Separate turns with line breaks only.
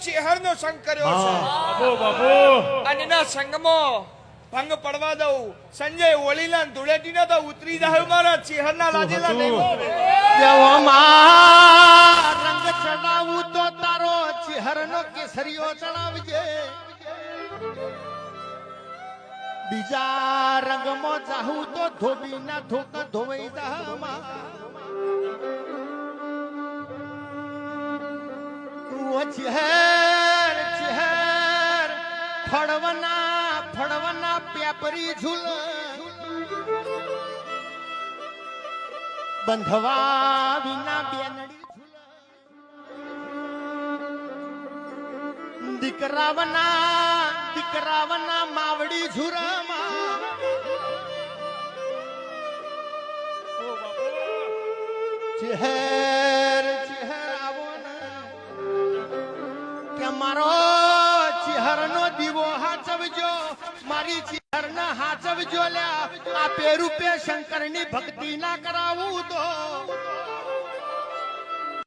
ચેહરનો સંગ કર્યો છે
બાબુ બાબુ
અને એના સંગમાં ભંગ પડવા દઉં સંજય હોળીના ધૂળેટીના તો ઉતરી જાય મારા ચેહરના લાજેલા નહીં
દેવમાં રંગ ચડાવું તો તારો ચહેરનો કેસરીઓ ચડાવજે બીજા રંગમાં જાહું તો ધોબીના ધોક ધોવાઈ જામાં ઓ ચહેર ચહેર ફળવના પેપરી ઝૂલ બંધવા વિના બેનડી દીકરાવના માવડી ઝુરામાં ચહેર આવો ને કે મારો ચહેરનો દીવો હાચવજો મારી ચહેરના હાચવજો લ્યા આ પેરુપે શંકરની ભક્તિ ના કરાવું તો